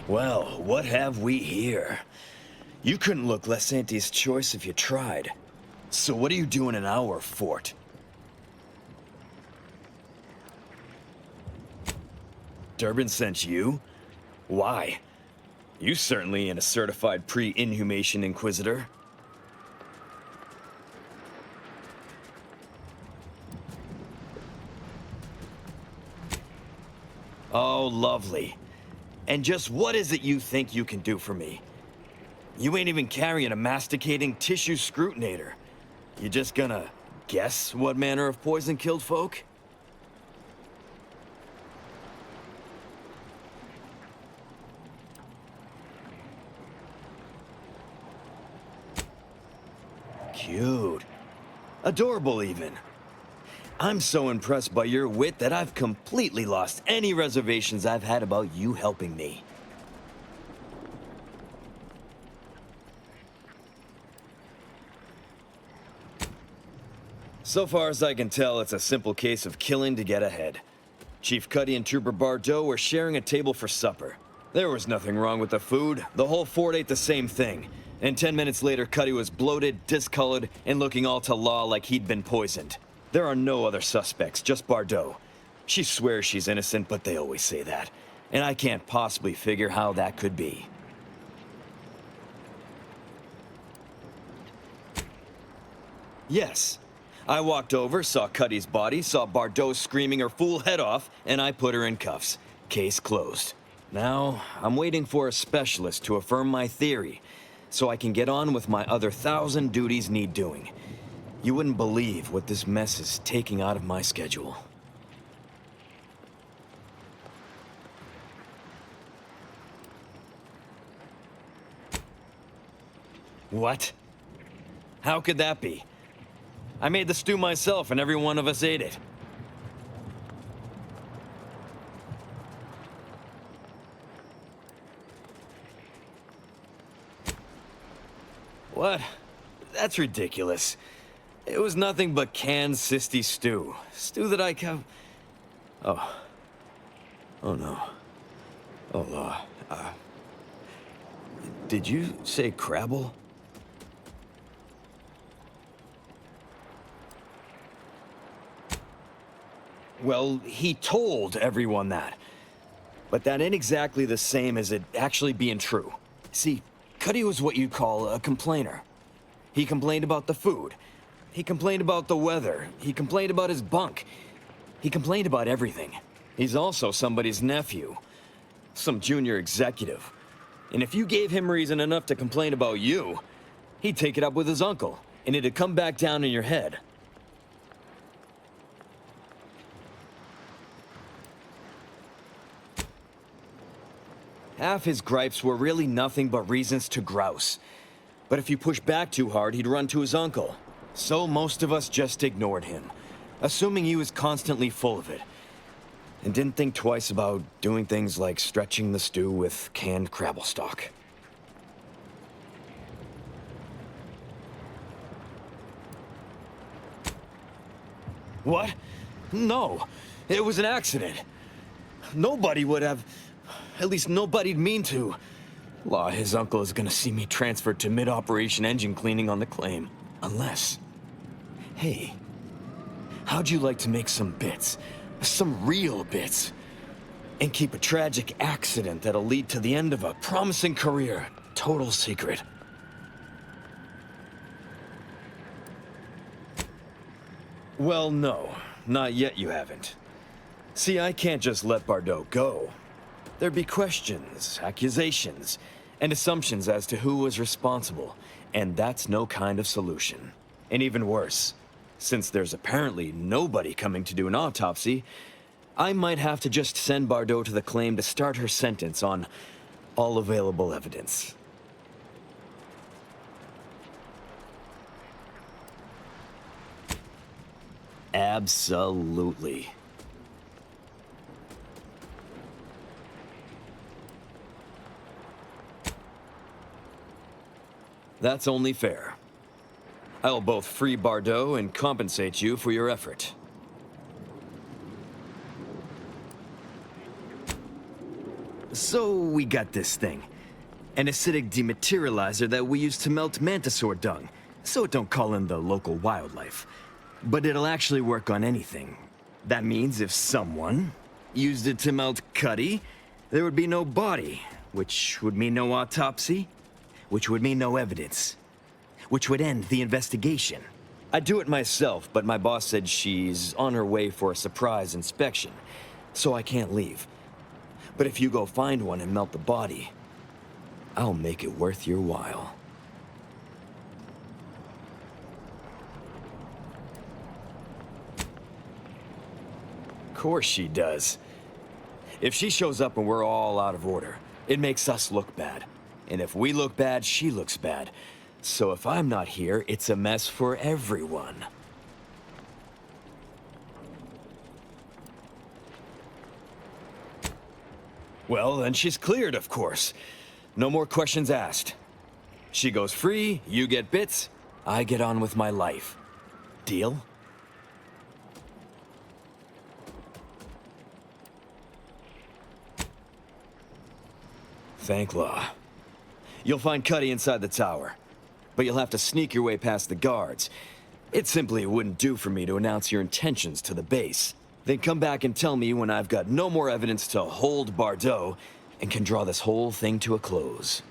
Well, what have we here? You couldn't look less Auntie's choice if you tried. So what are you doing in our fort? Durbin sent you? Why? You certainly ain't a certified pre-inhumation inquisitor. Oh, lovely. And just what is it you think you can do for me? You ain't even carrying a masticating tissue scrutinator. You just gonna guess what manner of poison killed folk? Cute. Adorable, even. I'm so impressed by your wit that I've completely lost any reservations I've had about you helping me. So far as I can tell, it's a simple case of killing to get ahead. Chief Cuddy and Trooper Bardot were sharing a table for supper. There was nothing wrong with the food. The whole fort ate the same thing. And 10 minutes later, Cuddy was bloated, discolored, and looking all to law like he'd been poisoned. There are no other suspects, just Bardot. She swears she's innocent, but they always say that. And I can't possibly figure how that could be. Yes. I walked over, saw Cuddy's body, saw Bardot screaming her fool head off, and I put her in cuffs. Case closed. Now, I'm waiting for a specialist to affirm my theory, so I can get on with my other 1,000 duties need doing. You wouldn't believe what this mess is taking out of my schedule. What? How could that be? I made the stew myself and every one of us ate it. What? That's ridiculous. It was nothing but canned cysty stew. Stew that I Oh. Oh no. Oh, did you say Crabble? Well, he told everyone that. But that ain't exactly the same as it actually being true. See, Cuddy was what you'd call a complainer. He complained about the food. He complained about the weather. He complained about his bunk. He complained about everything. He's also somebody's nephew. Some junior executive. And if you gave him reason enough to complain about you, he'd take it up with his uncle, and it'd come back down in your head. Half his gripes were really nothing but reasons to grouse. But if you push back too hard, he'd run to his uncle. So most of us just ignored him, assuming he was constantly full of it. And didn't think twice about doing things like stretching the stew with canned Crabble stock. What? No, it was an accident. Nobody would have... At least nobody'd mean to. Law, his uncle is gonna see me transferred to mid-operation engine cleaning on the claim. Unless... Hey, how'd you like to make some bits? Some real bits? And keep a tragic accident that'll lead to the end of a promising career. Total secret. Well, no. Not yet you haven't. See, I can't just let Bardot go. There'd be questions, accusations, and assumptions as to who was responsible, and that's no kind of solution. And even worse, since there's apparently nobody coming to do an autopsy, I might have to just send Bardot to the claim to start her sentence on all available evidence. Absolutely. That's only fair. I'll both free Bardot and compensate you for your effort. So we got this thing. An acidic dematerializer that we use to melt mantisaur dung, so it don't call in the local wildlife. But it'll actually work on anything. That means if someone used it to melt Cuddy, there would be no body, which would mean no autopsy, which would mean no evidence, which would end the investigation. I'd do it myself, but my boss said she's on her way for a surprise inspection, so I can't leave. But if you go find one and melt the body, I'll make it worth your while. Of course she does. If she shows up and we're all out of order, it makes us look bad. And if we look bad, she looks bad. So if I'm not here, it's a mess for everyone. Well, then she's cleared, of course. No more questions asked. She goes free, you get bits, I get on with my life. Deal? Thank law. You'll find Cuddy inside the tower, but you'll have to sneak your way past the guards. It simply wouldn't do for me to announce your intentions to the base. Then come back and tell me when I've got no more evidence to hold Bardot and can draw this whole thing to a close.